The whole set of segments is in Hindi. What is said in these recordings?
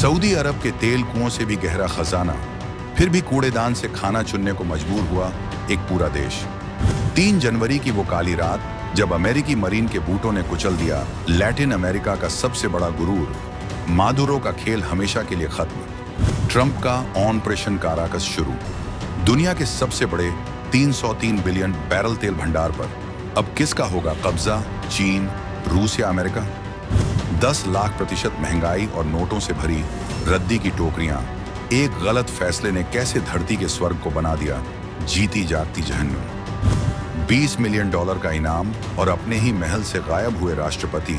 सऊदी अरब के तेल कुओं से भी गहरा खजाना, फिर भी कूड़ेदान से खाना चुनने को मजबूर हुआ एक पूरा देश। 3 जनवरी की वो काली रात जब अमेरिकी मरीन के बूटों ने कुचल दिया लैटिन अमेरिका का सबसे बड़ा गुरूर, मादुरो का खेल हमेशा के लिए खत्म। ट्रंप का ऑपरेशन काराकस शुरू। दुनिया के सबसे बड़े 303 बिलियन बैरल तेल भंडार पर अब किसका होगा कब्जा? चीन, रूस या अमेरिका? 10 लाख % महंगाई और नोटों से भरी रद्दी की टोकरियां एक गलत फैसले ने कैसे धरती के स्वर्ग को बना दिया जीती जागती जहन्नुम। $20 मिलियन का इनाम और अपने ही महल से गायब हुए राष्ट्रपति।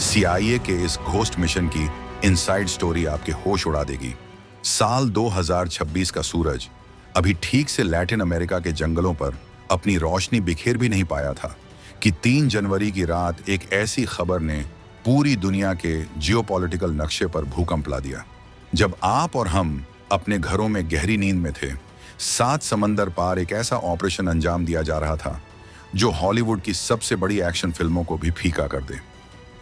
CIA के इस घोस्ट मिशन की इनसाइड स्टोरी आपके होश उड़ा देगी। साल 2026 का सूरज अभी ठीक से लैटिन अमेरिका के जंगलों पर अपनी रोशनी बिखेर भी नहीं पाया था कि 3 जनवरी की रात एक ऐसी खबर ने पूरी दुनिया के जियोपॉलिटिकल नक्शे पर भूकंप ला दिया। जब आप और हम अपने घरों में गहरी नींद में थे, 7 समंदर पार एक ऐसा ऑपरेशन अंजाम दिया जा रहा था जो हॉलीवुड की सबसे बड़ी एक्शन फिल्मों को भी फीका कर दे।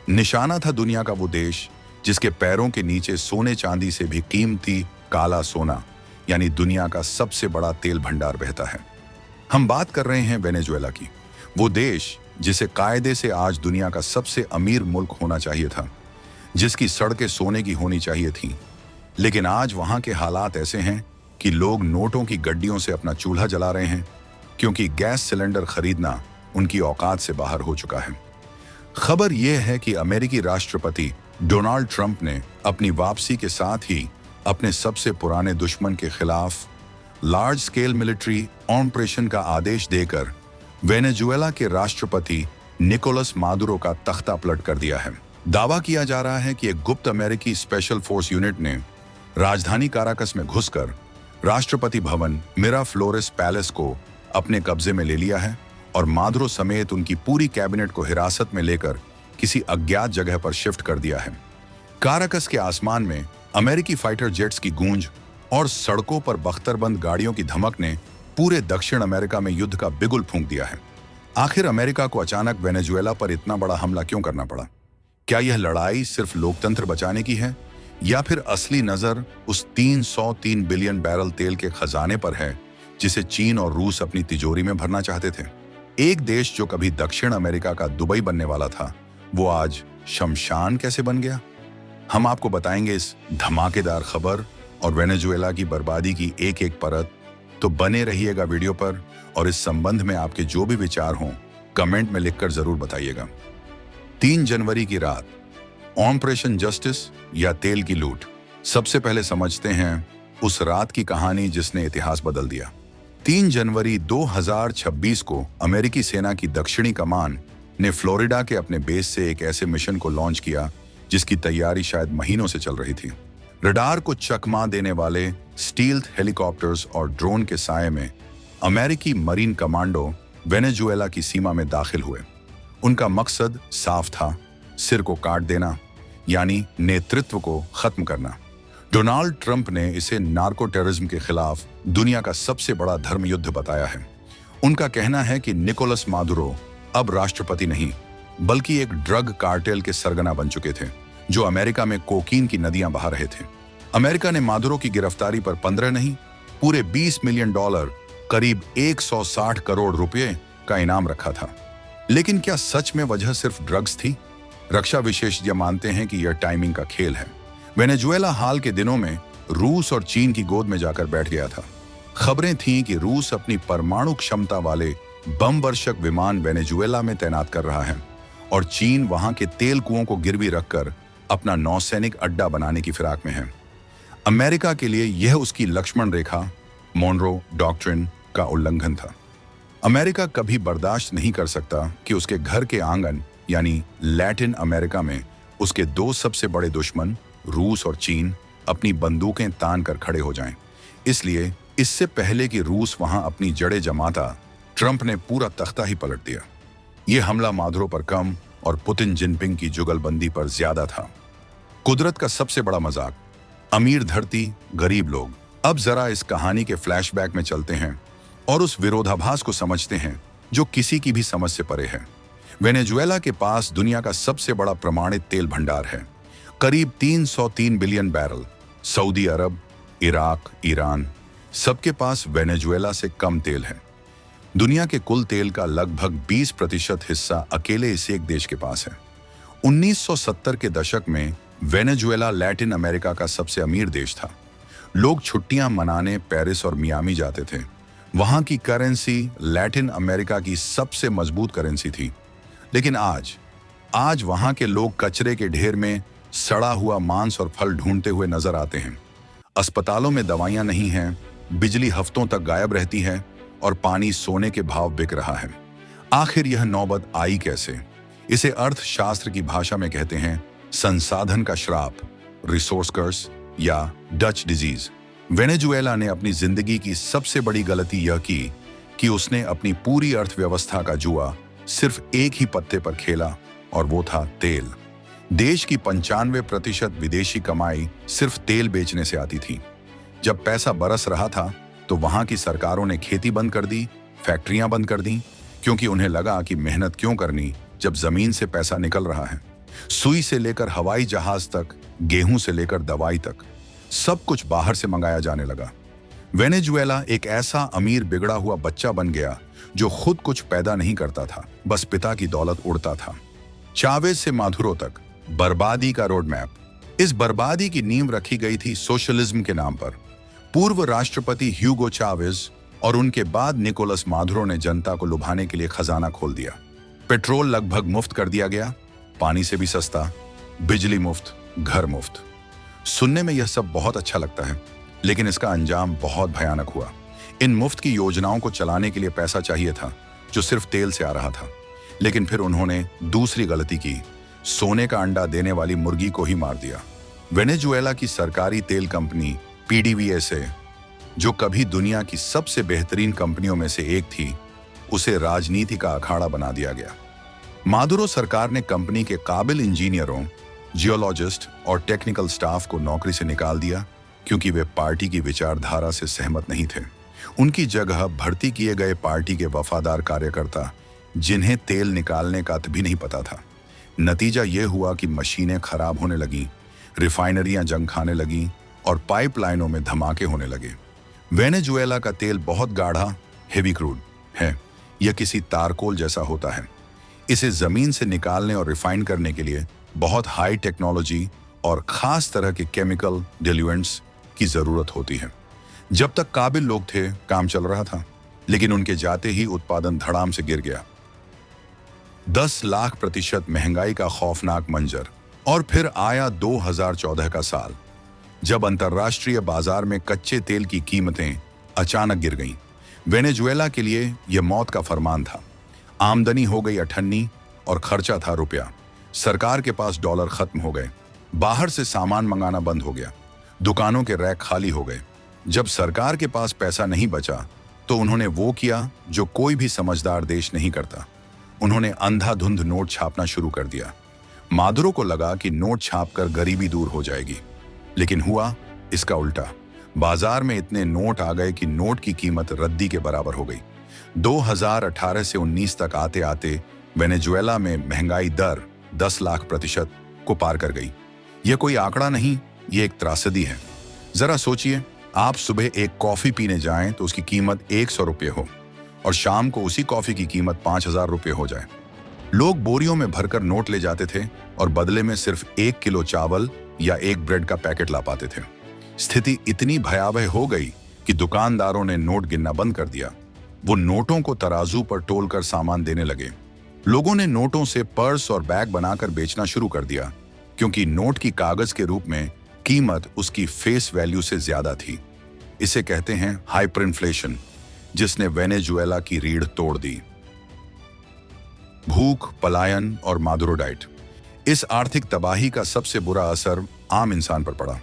निशाना था दुनिया का वो देश जिसके पैरों के नीचे सोने चांदी से भी कीमती काला सोना, यानी दुनिया का सबसे बड़ा तेल भंडार बहता है। हम बात कर रहे हैं वेनेजुएला की, वो देश जिसे कायदे से आज दुनिया का सबसे अमीर मुल्क होना चाहिए था, जिसकी सड़कें सोने की होनी चाहिए थीं। लेकिन आज वहां के हालात ऐसे हैं कि लोग नोटों की गड्डियों से अपना चूल्हा जला रहे हैं क्योंकि गैस सिलेंडर खरीदना उनकी औकात से बाहर हो चुका है। खबर यह है कि अमेरिकी राष्ट्रपति डोनाल्ड ट्रंप ने अपनी वापसी के साथ ही अपने सबसे पुराने दुश्मन के खिलाफ लार्ज स्केल मिलिट्री ऑपरेशन का आदेश देकर वेनेजुएला के राष्ट्रपति निकोलस मादुरो का तख्ता पलट कर दिया है। दावा किया जा रहा है कि एक गुप्त अमेरिकी स्पेशल फोर्स यूनिट ने राजधानी काराकस में घुसकर राष्ट्रपति भवन मिराफ्लोरेस पैलेस को अपने कब्जे में ले लिया है और मादुरो समेत उनकी पूरी कैबिनेट को हिरासत में लेकर किसी अज्ञात जगह पर शिफ्ट कर दिया है। काराकस के आसमान में अमेरिकी फाइटर जेट्स की गूंज और सड़कों पर बख्तरबंद गाड़ियों की धमक ने पूरे दक्षिण अमेरिका में युद्ध का बिगुल फूंक दिया है। आखिर अमेरिका को अचानक वेनेजुएला पर इतना बड़ा हमला क्यों करना पड़ा? क्या यह लड़ाई सिर्फ लोकतंत्र बचाने की है या फिर असली नजर उस 303 बिलियन बैरल तेल के खजाने पर है जिसे चीन और रूस अपनी तिजोरी में भरना चाहते थे? एक देश जो कभी दक्षिण अमेरिका का दुबई बनने वाला था, वो आज शमशान कैसे बन गया? हम आपको बताएंगे इस धमाकेदार खबर और वेनेजुएला की बर्बादी की एक एक परत। तो बने रहिएगा वीडियो पर और इस संबंध में आपके जो भी विचार हों कमेंट में लिखकर जरूर बताइएगा। 3 जनवरी की रात, ऑपरेशन जस्टिस या तेल की लूट। सबसे पहले समझते हैं उस रात की कहानी जिसने इतिहास बदल दिया। 3 जनवरी 2026 को अमेरिकी सेना की दक्षिणी कमान ने फ्लोरिडा के अपने बेस से एक ऐसे मिशन को लॉन्च किया जिसकी तैयारी शायद महीनों से चल रही थी। रडार को चकमा देने वाले स्टील्थ हेलीकॉप्टर्स और ड्रोन के साये में अमेरिकी मरीन कमांडो वेनेजुएला की सीमा में दाखिल हुए। उनका मकसद साफ था, सिर को काट देना, यानी नेतृत्व को खत्म करना। डोनाल्ड ट्रंप ने इसे नार्को टेररिज्म के खिलाफ दुनिया का सबसे बड़ा धर्म युद्ध बताया है। उनका कहना है कि निकोलस मादुरो अब राष्ट्रपति नहीं बल्कि एक ड्रग कार्टेल के सरगना बन चुके थे जो अमेरिका में कोकीन की नदियां बहा रहे थे। अमेरिका ने मादुरो की गिरफ्तारी पर 15 नहीं, पूरे $20 मिलियन, करीब 160 करोड़ रुपए का इनाम रखा था। लेकिन क्या सच में वजह सिर्फ ड्रग्स थी? रक्षा विशेषज्ञ मानते हैं कि यह टाइमिंग का खेल है। वेनेजुएला हाल के दिनों में रूस और चीन की गोद में जाकर बैठ गया था। खबरें थीं कि रूस अपनी परमाणु क्षमता वाले बम वर्षक विमान वेनेजुएला में तैनात कर रहा है और चीन वहां के तेल कुओं को गिरवी रखकर अपना नौसैनिक अड्डा बनाने की फिराक में है। अमेरिका के लिए यह उसकी लक्ष्मण रेखा, मोनरो डॉक्ट्रिन का उल्लंघन था। अमेरिका कभी बर्दाश्त नहीं कर सकता कि उसके घर के आंगन यानी लैटिन अमेरिका में उसके 2 सबसे बड़े दुश्मन रूस और चीन अपनी बंदूकें तान कर खड़े हो जाएं। इसलिए इससे पहले कि रूस वहां अपनी जड़ें जमाता, ट्रंप ने पूरा तख्ता ही पलट दिया। यह हमला मादुरो पर कम और पुतिन जिनपिंग की जुगलबंदी पर ज्यादा था। कुदरत का सबसे बड़ा मजाक, अमीर धरती, गरीब लोग। अब जरा इस कहानी के फ्लैशबैक में चलते हैं और उस विरोधाभास को समझते हैं जो किसी की भी समझ से परे है। वेनेजुएला के पास दुनिया का सबसे बड़ा प्रमाणित तेल भंडार है, करीब 303 बिलियन बैरल, सऊदी अरब, इराक, ईरान, सबके पास वेनेजुएला से कम तेल है। दुनिया के कुल तेल का लगभग 20% हिस्सा अकेले इस एक देश के पास है। 1970 के दशक में वेनेजुएला लैटिन अमेरिका का सबसे अमीर देश था। लोग छुट्टियां मनाने पेरिस और मियामी जाते थे। वहां की करेंसी लैटिन अमेरिका की सबसे मजबूत करेंसी थी। लेकिन आज वहां के लोग कचरे के ढेर में सड़ा हुआ मांस और फल ढूंढते हुए नजर आते हैं। अस्पतालों में दवाइयां नहीं हैं, बिजली हफ्तों तक गायब रहती है और पानी सोने के भाव बिक रहा है। आखिर यह नौबत आई कैसे? इसे अर्थशास्त्र की भाषा में कहते हैं संसाधन का श्राप, रिसोर्स कर्स या डच डिजीज। वेनेजुएला ने अपनी जिंदगी की सबसे बड़ी गलती यह की कि उसने अपनी पूरी अर्थव्यवस्था का जुआ सिर्फ एक ही पत्ते पर खेला और वो था तेल। देश की 95% विदेशी कमाई सिर्फ तेल बेचने से आती थी। जब पैसा बरस रहा था तो वहां की सरकारों ने खेती बंद कर दी, फैक्ट्रियां बंद कर दी, क्योंकि उन्हें लगा कि मेहनत क्यों करनी जब जमीन से पैसा निकल रहा है। सुई से लेकर हवाई जहाज तक, गेहूं से लेकर दवाई तक, सब कुछ बाहर से मंगाया जाने लगा। वेनेजुएला एक ऐसा अमीर बिगड़ा हुआ बच्चा बन गया जो खुद कुछ पैदा नहीं करता था, बस पिता की दौलत उड़ता था। चावेज से मादुरो तक बर्बादी का रोड मैप। इस बर्बादी की नींव रखी गई थी सोशलिज्म के नाम पर। पूर्व राष्ट्रपति ह्यूगो चावेज और उनके बाद निकोलस मादुरो ने जनता को लुभाने के लिए खजाना खोल दिया। पेट्रोल लगभग मुफ्त कर दिया गया, पानी से भी सस्ता, बिजली मुफ्त, घर मुफ्त। सुनने में यह सब बहुत अच्छा लगता है, लेकिन इसका अंजाम बहुत भयानक हुआ। इन मुफ्त की योजनाओं को चलाने के लिए पैसा चाहिए था जो सिर्फ तेल से आ रहा था। लेकिन फिर उन्होंने दूसरी गलती की, सोने का अंडा देने वाली मुर्गी को ही मार दिया। वेनेजुएला की सरकारी तेल कंपनी PDVSA, जो कभी दुनिया की सबसे बेहतरीन कंपनियों में से एक थी, उसे राजनीति का अखाड़ा बना दिया गया। मादुरो सरकार ने कंपनी के काबिल इंजीनियरों, जियोलॉजिस्ट और टेक्निकल स्टाफ को नौकरी से निकाल दिया क्योंकि वे पार्टी की विचारधारा से सहमत नहीं थे। उनकी जगह भर्ती किए गए पार्टी के वफादार कार्यकर्ता, जिन्हें तेल निकालने का भी नहीं पता था। नतीजा यह हुआ कि मशीनें खराब होने लगीं, रिफाइनरियां जंग खाने लगीं और पाइपलाइनों में धमाके होने लगे। वेनेजुएला का तेल बहुत गाढ़ा, हेवी क्रूड है। यह किसी तारकोल जैसा होता है। इसे जमीन से निकालने और रिफाइन करने के लिए बहुत हाई टेक्नोलॉजी और खास तरह के केमिकल डिल्यूएंट्स की जरूरत होती है। जब तक काबिल लोग थे, काम चल रहा था, लेकिन उनके जाते ही उत्पादन धड़ाम से गिर गया। 10 लाख % महंगाई का खौफनाक मंजर। और फिर आया 2014 का साल, जब अंतर्राष्ट्रीय बाजार में कच्चे तेल की कीमतें अचानक गिर गईं। वेनेजुएला के लिए यह मौत का फरमान था। आमदनी हो गई अठन्नी और खर्चा था रुपया। सरकार के पास डॉलर खत्म हो गए, बाहर से सामान मंगाना बंद हो गया, दुकानों के रैक खाली हो गए। जब सरकार के पास पैसा नहीं बचा तो उन्होंने वो किया जो कोई भी समझदार देश नहीं करता। उन्होंने अंधाधुंध नोट छापना शुरू कर दिया। मादुरो को लगा कि नोट छापकर गरीबी दूर हो जाएगी, लेकिन हुआ इसका उल्टा। बाजार में इतने नोट आ गए कि नोट की कीमत रद्दी के बराबर हो गई। 2018 से 19 तक आते आते वेनेजुएला में महंगाई दर 10 लाख % को पार कर गई। यह कोई आंकड़ा नहीं, यह एक त्रासदी है। जरा सोचिए, आप सुबह एक कॉफी पीने जाएं तो उसकी कीमत 100 रुपये हो और शाम को उसी कॉफी की कीमत 5000 रुपये हो जाए। लोग बोरियों में भरकर नोट ले जाते थे और बदले में सिर्फ 1 किलो चावल या एक ब्रेड का पैकेट ला पाते थे। स्थिति इतनी भयावह हो गई कि दुकानदारों ने नोट गिनना बंद कर दिया। वो नोटों को तराजू पर तोलकर सामान देने लगे। लोगों ने नोटों से पर्स और बैग बनाकर बेचना शुरू कर दिया, क्योंकि नोट की कागज के रूप में कीमत उसकी फेस वैल्यू से ज्यादा थी। इसे कहते हैं हाइपर इन्फ्लेशन, जिसने वेनेजुएला की रीढ़ तोड़ दी। भूख, पलायन और मादुरो डाइट। इस आर्थिक तबाही का सबसे बुरा असर आम इंसान पर पड़ा।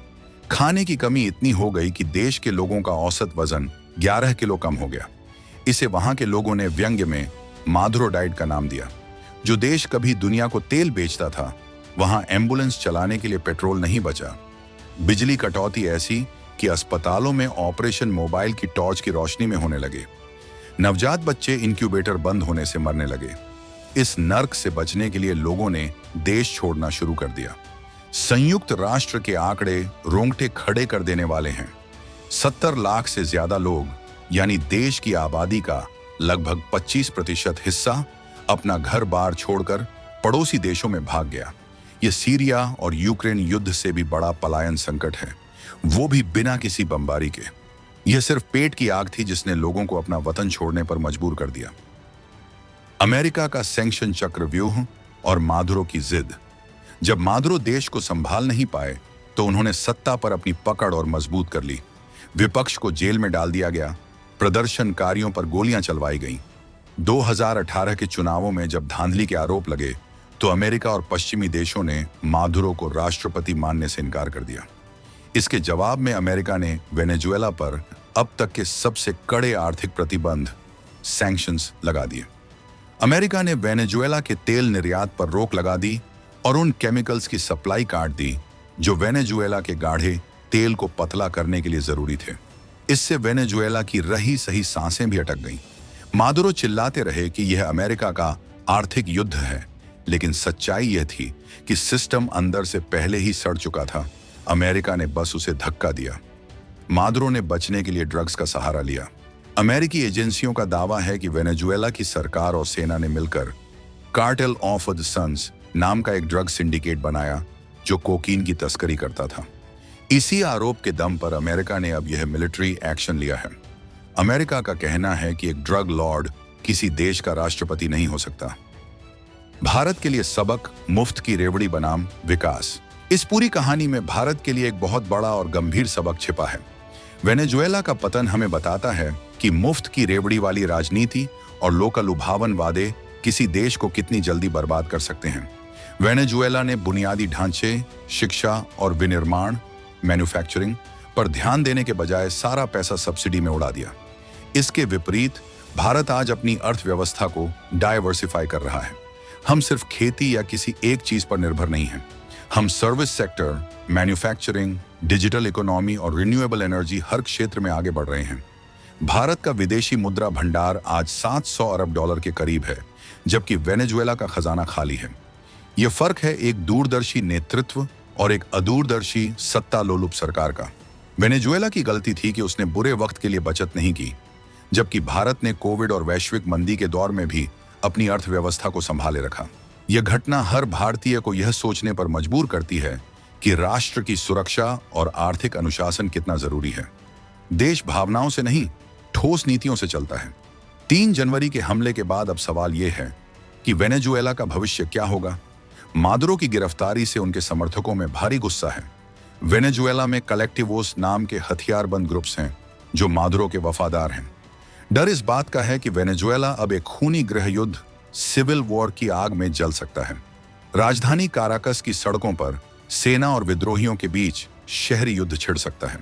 खाने की कमी इतनी हो गई कि देश के लोगों का औसत वजन 11 किलो कम हो गया। इसे वहां के लोगों ने व्यंग्य में मादुरो डाइट का नाम दिया। जो देश कभी दुनिया को तेल बेचता था, वहां एम्बुलेंस चलाने के लिए पेट्रोल नहीं बचा। बिजली कटौती ऐसी कि अस्पतालों में ऑपरेशन मोबाइल की टॉर्च की रोशनी में होने लगे। नवजात बच्चे इंक्यूबेटर बंद होने से मरने लगे। इस नर्क से बचने के लिए लोगों ने देश छोड़ना शुरू कर दिया। संयुक्त राष्ट्र के आंकड़े रोंगटे खड़े कर देने वाले हैं। 70 लाख से ज्यादा लोग, यानी देश की आबादी का लगभग 25% हिस्सा अपना घर बार छोड़कर पड़ोसी देशों में भाग गया। यह सीरिया और यूक्रेन युद्ध से भी बड़ा पलायन संकट है, वो भी बिना किसी बमबारी के। यह सिर्फ पेट की आग थी जिसने लोगों को अपना वतन छोड़ने पर मजबूर कर दिया। अमेरिका का सैंक्शन चक्रव्यूह और मादुरो की जिद। जब मादुरो देश को संभाल नहीं पाए तो उन्होंने सत्ता पर अपनी पकड़ और मजबूत कर ली। विपक्ष को जेल में डाल दिया गया, प्रदर्शनकारियों पर गोलियां चलवाई गईं। 2018 के चुनावों में जब धांधली के आरोप लगे तो अमेरिका और पश्चिमी देशों ने मादुरो को राष्ट्रपति मानने से इनकार कर दिया। इसके जवाब में अमेरिका ने वेनेजुएला पर अब तक के सबसे कड़े आर्थिक प्रतिबंध, सैंक्शंस लगा दिए। अमेरिका ने वेनेजुएला के तेल निर्यात पर रोक लगा दी और उन केमिकल्स की सप्लाई काट दी जो वेनेजुएला के गाढ़े तेल को पतला करने के लिए जरूरी थे। इससे वेनेजुएला की रही सही सांसें भी अटक गईं। मादुरो चिल्लाते रहे कि यह अमेरिका का आर्थिक युद्ध है, लेकिन सच्चाई यह थी कि सिस्टम अंदर से पहले ही सड़ चुका था। अमेरिका ने बस उसे धक्का दिया। मादुरो ने बचने के लिए ड्रग्स का सहारा लिया। अमेरिकी एजेंसियों का दावा है कि वेनेजुएला की सरकार और सेना ने मिलकर कार्टेल ऑफ द सन्स नाम का एक ड्रग सिंडिकेट बनाया जो कोकीन की तस्करी करता था। इसी आरोप के दम पर अमेरिका ने अब यह मिलिट्री एक्शन लिया है। अमेरिका का कहना है कि एक ड्रग लॉर्ड किसी देश का राष्ट्रपति नहीं हो सकता। भारत के लिए सबक, मुफ्त की रेवड़ी बनाम विकास। इस पूरी कहानी में भारत के लिए एक बहुत बड़ा और गंभीर सबक छिपा है। वेनेजुएला का पतन हमें बताता है कि मुफ्त की रेवड़ी वाली राजनीति और लोकल लुभावन वादे किसी देश को कितनी जल्दी बर्बाद कर सकते हैं। वेनेजुएला ने बुनियादी ढांचे, शिक्षा और विनिर्माण, मैन्युफैक्चरिंग पर ध्यान देने के बजाय सारा पैसा सब्सिडी में उड़ा दिया। इसके विपरीत भारत आज अपनी अर्थव्यवस्था को डाइवर्सिफाई कर रहा है। हम सिर्फ खेती या किसी एक चीज पर निर्भर नहीं हैं। हम service sector, manufacturing, digital economy और रिन्यूएबल एनर्जी हर क्षेत्र में आगे बढ़ रहे हैं। भारत का विदेशी मुद्रा भंडार आज 700 अरब डॉलर के करीब है, जबकि वेनेजुएला का खजाना खाली है। यह फर्क है एक दूरदर्शी नेतृत्व और एक अदूरदर्शी सत्ता लोलुप सरकार का। वेनेजुएला की गलती थी कि उसने बुरे वक्त के लिए बचत नहीं की, जबकि भारत ने कोविड और वैश्विक मंदी के दौर में भी अपनी अर्थव्यवस्था को संभाले रखा। यह घटना हर भारतीय को यह सोचने पर मजबूर करती है कि राष्ट्र की सुरक्षा और आर्थिक अनुशासन कितना जरूरी है। देश भावनाओं से नहीं, ठोस नीतियों से चलता है। 3 जनवरी के हमले के बाद अब सवाल यह है कि वेनेजुएला का भविष्य क्या होगा। मादुरो की गिरफ्तारी से उनके समर्थकों में भारी गुस्सा है। वेनेजुएला में कलेक्टिवोस नाम के हथियारबंद ग्रुप्स हैं जो मादुरो के वफादार हैं। डर इस बात का है कि वेनेजुएला अब एक खूनी गृह युद्ध, सिविल वॉर की आग में जल सकता है। राजधानी काराकस की सड़कों पर सेना और विद्रोहियों के बीच शहरी युद्ध छिड़ सकता है।